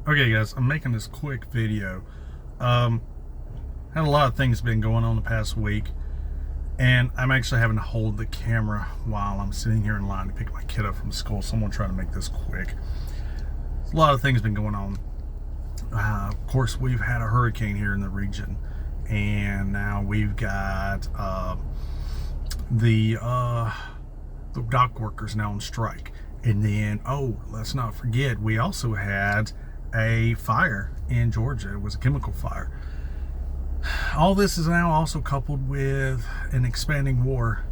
Okay guys, I'm making this quick video. Had a lot of things been going on the past week, and I'm actually having to hold the camera while I'm sitting here in line to pick my kid up from school, so I'm gonna try to make this quick. A lot of things been going on. Of course, we've had a hurricane here in the region, and now we've got the dock workers now on strike. And then, let's not forget, we also had a fire in Georgia. It was a chemical fire. All this is now also coupled with an expanding war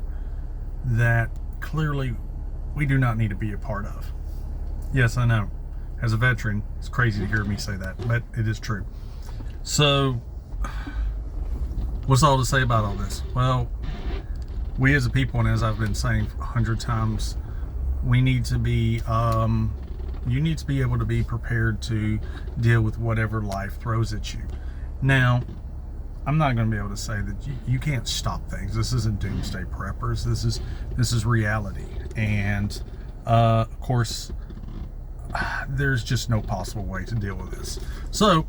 that clearly we do not need to be a part of. Yes, I know. As a veteran, it's crazy to hear me say that, but it is true. So, what's all to say about all this? Well, we as a people, and as I've been saying 100 times, we need to be, you need to be able to be prepared to deal with whatever life throws at you. Now, I'm not going to be able to say that you can't stop things. This isn't doomsday preppers. This is reality. And, of course, there's just no possible way to deal with this. So,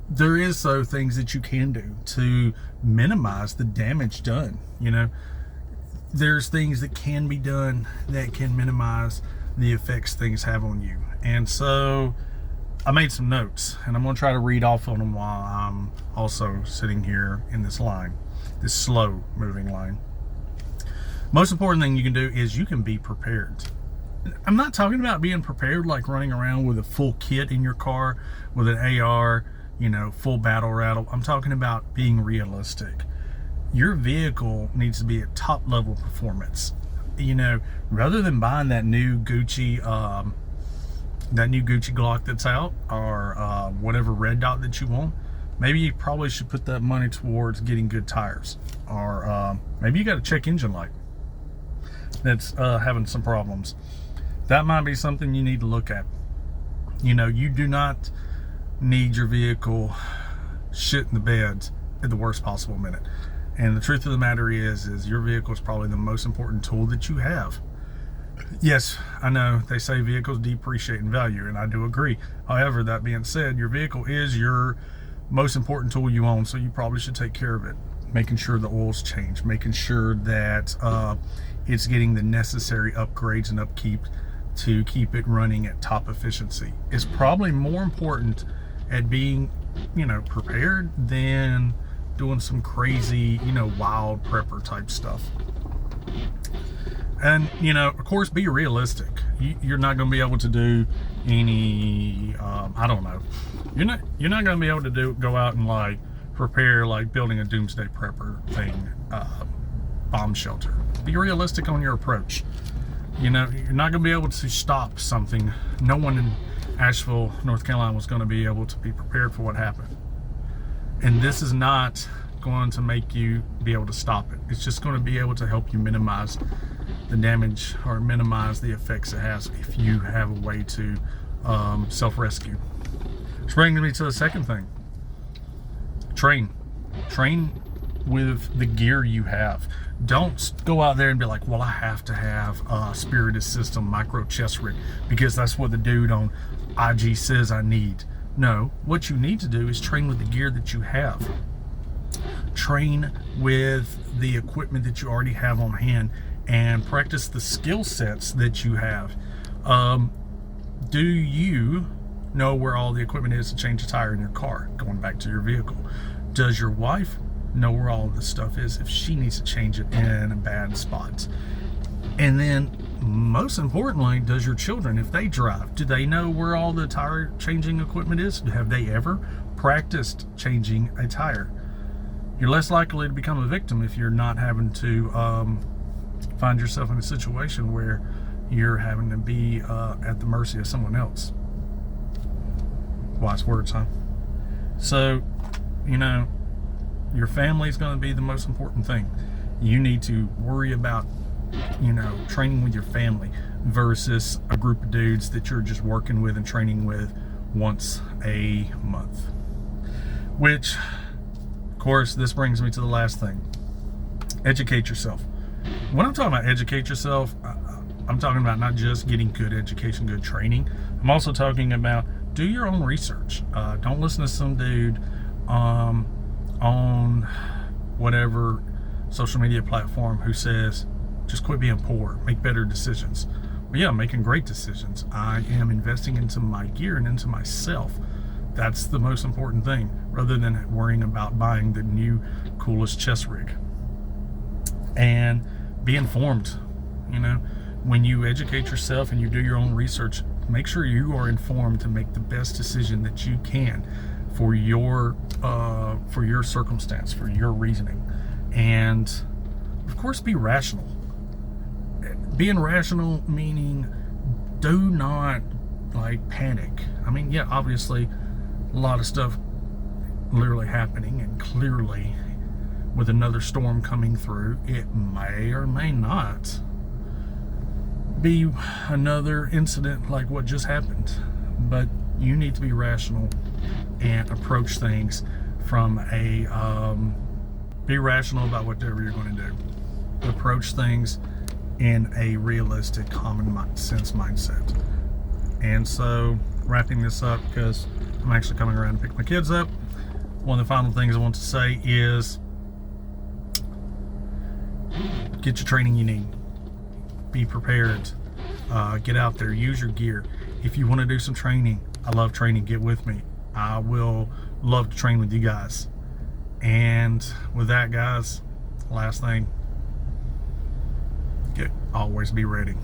there is things that you can do to minimize the damage done. You know, there's things that can be done that can minimize the effects things have on you. And so I made some notes, and I'm going to try to read off on them while I'm also sitting here in this line, this slow moving line. Most important thing you can do is you can be prepared. I'm not talking about being prepared like running around with a full kit in your car with an AR, you know, full battle rattle. I'm talking about being realistic. Your vehicle needs to be at top level performance. You know, rather than buying that new Gucci Glock that's out, or whatever red dot that you want, maybe you probably should put that money towards getting good tires, or maybe you got a check engine light that's having some problems. That might be something you need to look at. You know, you do not need your vehicle shit in the bed at the worst possible minute. And the truth of the matter is your vehicle is probably the most important tool that you have. Yes, I know they say vehicles depreciate in value, and I do agree. However, that being said, your vehicle is your most important tool you own, so you probably should take care of it. Making sure the oil's changed, making sure that it's getting the necessary upgrades and upkeep to keep it running at top efficiency is probably more important at being, you know, prepared than doing some crazy, you know, wild prepper type stuff. And, you know, of course, be realistic. You're not going to be able to do any, I don't know. You're not going to be able to go out and like prepare like building a doomsday prepper thing, bomb shelter. Be realistic on your approach. You know, you're not going to be able to stop something. No one in Asheville, North Carolina was going to be able to be prepared for what happened. And this is not going to make you be able to stop it. It's just going to be able to help you minimize the damage or minimize the effects it has if you have a way to self-rescue. Which brings me to the second thing. Train with the gear you have. Don't go out there and be like, well, I have to have a Spirit System micro chest rig because that's what the dude on IG says I need. No, what you need to do is train with the gear that you have. Train with the equipment that you already have on hand and practice the skill sets that you have. Do you know where all the equipment is to change a tire in your car, going back to your vehicle? Does your wife know where all of this stuff is if she needs to change it in a bad spot? And then, most importantly, does your children, if they drive, do they know where all the tire changing equipment is? Have they ever practiced changing a tire? You're less likely to become a victim if you're not having to find yourself in a situation where you're having to be at the mercy of someone else. Wise words, huh? So, you know, your family is going to be the most important thing. You need to worry about, you know, training with your family versus a group of dudes that you're just working with and training with once a month. Which, of course, this brings me to the last thing. Educate yourself. When I'm talking about educate yourself, I'm talking about not just getting good education, good training. I'm also talking about do your own research. Don't listen to some dude on whatever social media platform who says just quit being poor, make better decisions. Well, yeah, I'm making great decisions. I am investing into my gear and into myself. That's the most important thing, rather than worrying about buying the new coolest chest rig. And be informed. You know, when you educate yourself and you do your own research, make sure you are informed to make the best decision that you can for your circumstance, for your reasoning. And of course, be rational. Being rational meaning do not like panic. I mean, yeah, obviously a lot of stuff literally happening, and clearly with another storm coming through, it may or may not be another incident like what just happened. But you need to be rational and approach things from a be rational about whatever you're going to do. Approach things in a realistic, common sense mindset. And so, wrapping this up, because I'm actually coming around to pick my kids up, one of the final things I want to say is get your training you need. Be prepared. Get out there. Use your gear. If you want to do some training, I love training. Get with me. I will love to train with you guys. And with that, guys, last thing, always be ready.